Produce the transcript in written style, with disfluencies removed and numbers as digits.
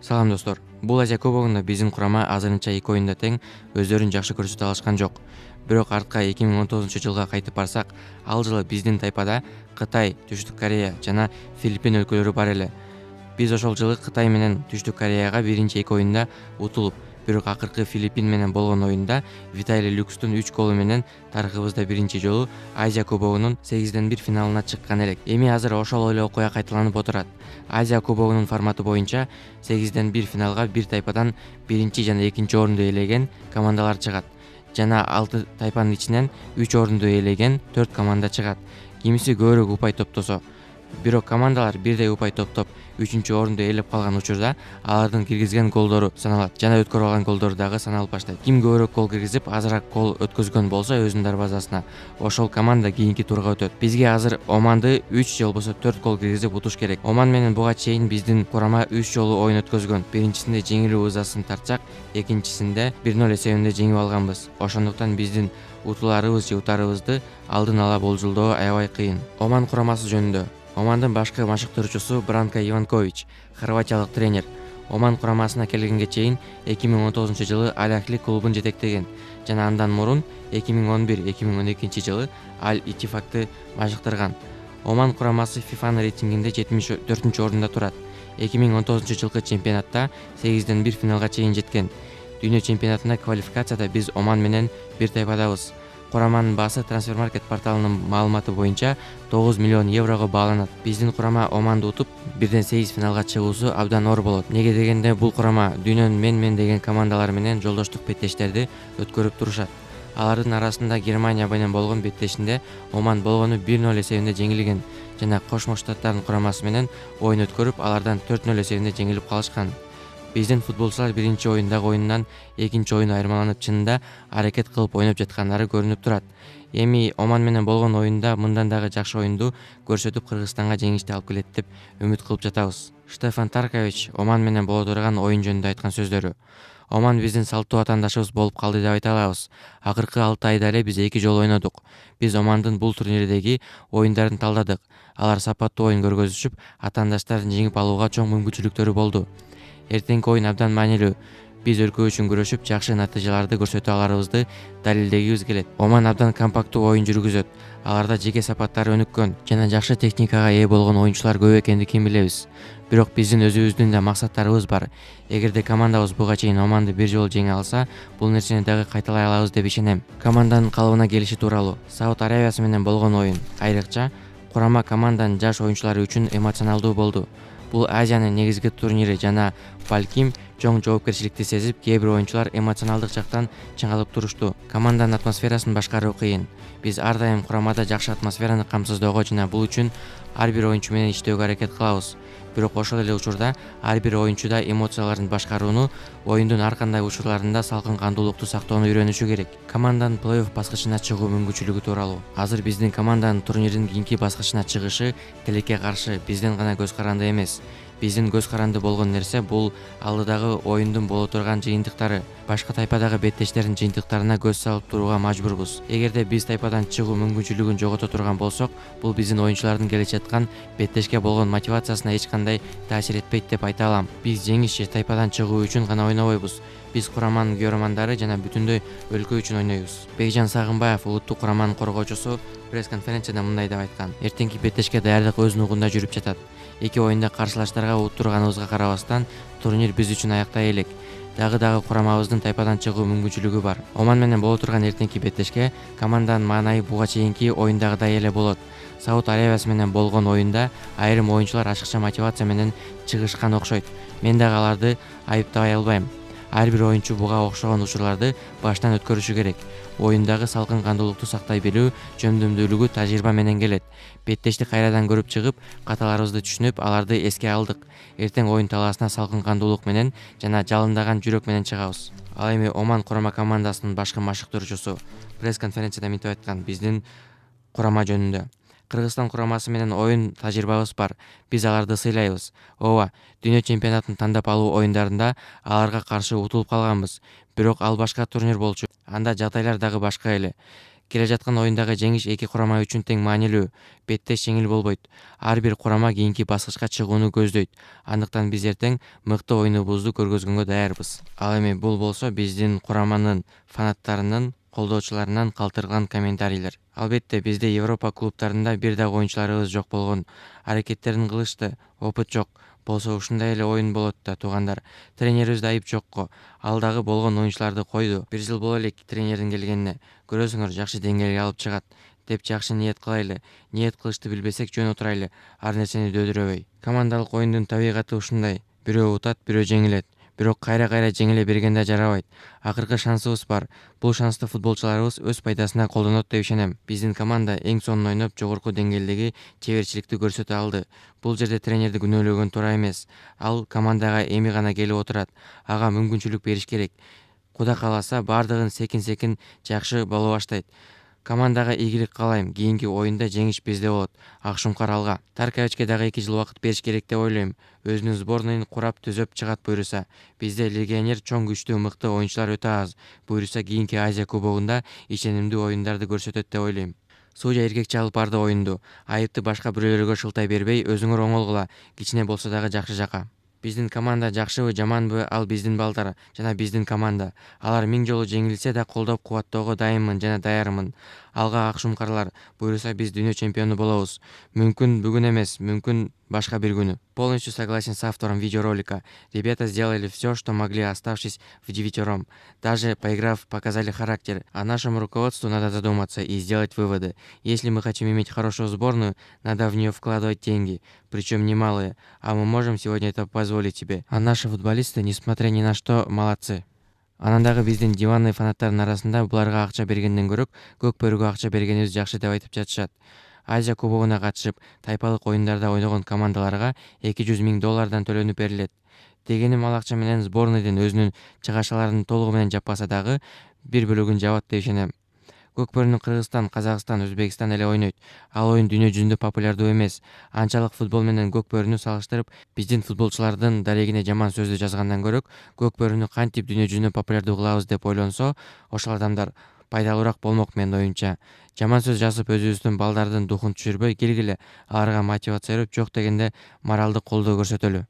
Салам достор. Бул Азия кубогунда биздин курама азырынча 2 оюнда тең өздөрүн жакшы көрсөтө алышкан жок. Бирок артка 2019-жылга кайтып барсак, ал жылы биздин тайпада Кытай, Түштүк Корея жана Филиппин өлкөлөрү бар эле. Биз ошол жылы Кытай менен Түштүк Кореяга биринчи 2 оюнда утулуп, бирок акыркы Филиппин менен болгон оюнда Виталий Люкстун 3 голу менен тарыхыбызда биринчи жолу Азия кубогунун 8-1 финалына чыккан элек. Эми азыр ошол эле окуя кайталанып отурат. Азия кубогунун форматы боюнча 8-1 финалга бир тайпадан биринчи жана экинчи орунду ээлеген командалар чыгат. Жана 6 тайпанын ичинен 3 орунду ээлеген 4 команда чыгат. Кимиси көбүрөөк упай топтосо. Бирок командалар бирдей упай топтоп 3 орунду ээлеп калган учурда алардын киргизген голдору саналат жана өткөрүп алган голдору дагы саналып баштайт. Ким көбүрөөк гол киргизип, азыраак гол өткөзгөн болсо өзүнүн дарбазасына, ошол команда кийинки турга өтөт. Бизге азыр Оманды 3 же болбосо 4 гол киргизип утуш керек. Оман менен буга чейин биздин курама 3 жолу оюн өткөзгөн. Биринчисинде жеңилүү ызасын тартсак, экинчисинде 1-0 эсебинде жеңип алганбыз. Ошондуктан биздин утуларыбыз же утарыбызды алдын ала болжолдоо аябай кыйын. Оман курамасы жөнүндө. Омандын башкы машыктыруучусу Бранко Иванкович, хорватиялык тренер. Оман курамасына келгенге чейин 2019-жылы Аль-Ахли клубун жетектеген жана андан мурун 2011-2012 жылы Аль-Итифакты машыктырган. Оман курамасы ФИФАнын рейтингинде 74-орунда турат. 2019-жылкы чемпионатта 8-1 финалга чейин жеткен. Дүйнө чемпионатына квалификацияда биз Оман менен бир тайпадабыз. Кураманын баасы Трансфермаркет порталынын маалыматы боюнча 9 миллион еврого бааланат. Биздин курама Оманды утуп, 1-8 финалга чыгуусу абдан оор болот. Неге дегенде бул курама дүйнөнүн мен деген командалар менен жолдоштук беттештерди өткөрүп турушат. Алардын арасында Германия менен болгон беттешинде Оман болгону 1-0 эсебинде жеңилген жана Кошмо Штаттардын курамасы менен оюн өткөрүп, алардан 4-0 эсебинде жеңилип калышкан. Биздин футболчулар биринчи оюндагы оюндан экинчи оюн айырмаланып чынында аракет кылып ойноп жаткандары көрүнүп турат. Эми Оман менен болгон оюнда мындан дагы жакшы оюнду көрсөтүп Кыргызстанга жеңишти алып келет деп үмүт кылып жатабыз. Штефан Таркович Оман менен боло турган оюн жөнүндө айткан сөздөрү. Оман биздин салттуу атаандашыбыз болуп калды деп айта алабыз. Акыркы 6 айда эле биз 2 жолу ойнодук. Биз Омандын бул турнирдеги оюндарын талдадык. Алар сапаттуу оюн көргөзүшүп, атаандаштарын жеңип алууга чоң мүмкүнчүлүктөрү болду. Эртеңки оюн абдан маанилүү. Биз өлкө үчүн күрөшүп, жакшы натыйжаларды көрсөтө аларыбызды далилдегибиз келет. Оман абдан компактуу оюн жүргүзөт. Аларда жеке сапаттары өнүккөн жана жакшы техникага ээ болгон оюнчулар көп экендигин билебиз. Бирок биздин өзүбүздүн да максаттарыбыз бар. Эгерде командабыз буга чейин Оманды бир жолу жеңе алса, бул нерсени дагы кайталай алабыз деп ишенем. Команданын калыбына келиши тууралуу. Сауд Арабиясы менен болгон оюн, айрыкча курама команданын жаш оюнчулары үчүн эмоционалдуу болду. Бул Азиянын негизги турнири жана балким чоң жоопкерчиликти сезип, кээ бир оюнчулар эмоционалдык жактан чыңалып турушту. Команданын атмосферасын башкаруу кыйын. Биз ар дайым курамада жакшы атмосфераны камсыздоого жана бул үчүн ар бир оюнчу менен иштөөгө аракет кылабыз. Бирок ошол эле учурда ар бир оюнчуда эмоцияларын башкарууну, оюндун ар кандай учурларында салкын кандуулукту сактоону үйрөнүшү керек. Команданын плей-офф баскычына чыгуу мүмкүнчүлүгү тууралуу. Азыр биздин команданын турнирдин кийинки баскычына чыгышы тилекке каршы биздин гана көз каранды эмес. Биздин көз каранды болгон нерсе бул алдыдагы оюндун боло турган жыйынтыктары. Башка тайпадагы беттештердин жыйынтыктарына көз салып турууга мажбурбуз. Эгерде биз тайпадан чыгуу мүмкүнчүлүгүн жогото турган болсок, бул биздин оюнчулардын келе жаткан беттешке болгон мотивациясына эч кандай таасир этпейт деп айта алам. Биз жеңиш же тайпадан чыгуу үчүн гана ойнобойбуз. Биз кураманын күйөрмандары жана бүтүндөй өлкө үчүн ойнойбуз. Бекжан Сагынбаев, улуттук кураманын коргоочусу, пресс-конференцияда мындай деп айткан: "Эртеңки беттешке даярдык өз нугунда жүрүп жатат. 2 оюнда каршылаштарга уттурганыбызга карабастан, турнир биз үчүн аяктай элек. Дагы курамабыздын тайпадан чыгуу мүмкүнчүлүгү бар. Оман менен боло турган эртеңки беттешке команданын маанайы буга чейинки оюндагыдай эле болот. Сауд Арабиясы менен болгон оюнда айрым оюнчулар ашыкча мотивация менен чыгышкан окшойт. Мен дагы аларды айыптабай албайм. Ар бир оюнчу буга окшогон учурларды баштан өткөрүшү керек. Оюндагы салкын кандуулукту сактай билүү, жөндөмдүүлүгү тажрыйба менен келет. Беттешти кайрадан көрүп чыгып, каталарыбызды түшүнүп, аларды эске алдык. Эртең оюн талаасына салкын кандуулук менен жана жалындаган жүрөк менен чыгабыз." Ал эми Оман курама командасынын башкы машыктыруучусу пресс-конференцияда мынтип айткан биздин курама жөнүндө. Кыргызстан курамасы менен оюн тажрыйбабыз бар. Биз аларды сыйлайбыз. Ооба, дүйнө чемпионатын тандап алуу оюндарында аларга каршы утулуп калганбыз. Бирок ал башка турнир болчу. Анда жагдайлар дагы башка эле. Келе жаткан оюндагы жеңиш эки курама үчүн тең маанилүү. Беттеш жеңил болбойт. Ар бир курама кийинки баскычка чыгууну көздөйт. Андыктан биз эртең мыкты оюнубузду көргөзгөнгө даярбыз. Ал эми бул болсо биздин кураманын фанаттарынын, колдоочуларынан калтырылган комментарийлер. Албетте бизде Европа клубтарында бир дагы оюнчуларыбыз жок болгон. Аракеттерин кылышты, опыт жок. Болсо ушундай эле оюн болот да туугандар. Тренерибизде айып жокко. Ал дагы болгон оюнчуларды койду. Бир жыл боло элек тренердин келгенине. Көрөсүңөр, жакшы деңгээлге алып чыгат деп жакшы ниет кылайлы. Ниет кылышты билбесек жөн отурайлы. Ар нерсени дөдүрөбөй. Командалык оюндун табигаты ушундай. Бирөө утат, бирөө жеңилет. Бирок кайра жеңиле берген да жарабайт. Акыркы шансыбыз бар. Бул шансты футболчуларыбыз өз пайдасына колдонот деп ишенем. Биздин команда эң сонун ойноп, жогорку деңгээлдеги чеберчиликти көрсөтө алды. Бул жерде тренерди күнөөлөгөн туура эмес. Ал командага эми гана келип отурат. Ага мүмкүнчүлүк бериш керек. Кудай кааласа, бардыгын секин жакшы боло баштайт. Командага ийгилик каалайм. Кийинки оюнда жеңиш бизде болот. Акшумкар алга. Тарковичке дагы 2 жыл убакыт бериш керек деп ойлойм. Өзүнүн сборныйын курап түзөп чыгат буюрса. Бизде легионер чоң күчтүү мыкты оюнчулар өтө аз. Буюрса кийинки Азия кубогунда ишенимдүү оюндарды көрсөтөт деп ойлойм. Сужа эркек чалып барды оюнду. Айыпты башка бирөөлөргө шылтай бербей, өзүңөр оңолгула. Кичине болсо дагы жакшы жака. Биздин команда жакшыбы, жаманбы, ал биздин балдар жана биздин команда. Алар 1000 жолу жеңилсе да колдоп кубаттоого дайынмын жана даярмын. Алга акшумкарлар, буюрса биз дүйнө чемпиону болобуз. Мүмкүн бүгүн эмес, мүмкүн башка бир күнү. Полностью согласен с автором видеоролика. Ребята сделали все, что могли, оставшись вдевятером. Даже поиграв, показали характер. А нашему руководству надо задуматься и сделать выводы. Если мы хотим иметь хорошую сборную, надо в нее вкладывать деньги, причем немалые. А мы можем сегодня это позволить себе. А наши футболисты, несмотря ни на что, молодцы. Анан дагы биздин диванный фанаттардын арасында буларга акча бергенден көрөк көк бөрүгө акча бергенибиз жакшы деп айтып жатышат. Азия кубогуна катышып, тайпалык оюндарда ойногон командаларга $200,000 төлөнүп берилет. Дегеним ал акча менен сборныйдын өзүнүн чыгашаларын толугу менен жаппаса дагы бир бөлүгүн жабат деп ишенем. Көк бөрүнү Кыргызстан, Казакстан, Өзбекстан эле ойнойт. Ал оюн дүйнө жүзүндө популярдуу эмес. Анчалык футбол менен көк бөрүнү салыштырып, биздин футболчулардын дарегине жаман сөздү жазгандан көрөк, көк бөрүнү кантип дүйнө жүзүндө популярдуу кылабыз деп ойлонсо, ошол адамдар пайдалуураак болмок менин оюмча. Жаман сөз жазып өзүбүздүн балдардын духун түшүрбөй келгиле, аларга мотивация берип, жок дегенде моралдык колдоо көрсөтөлү.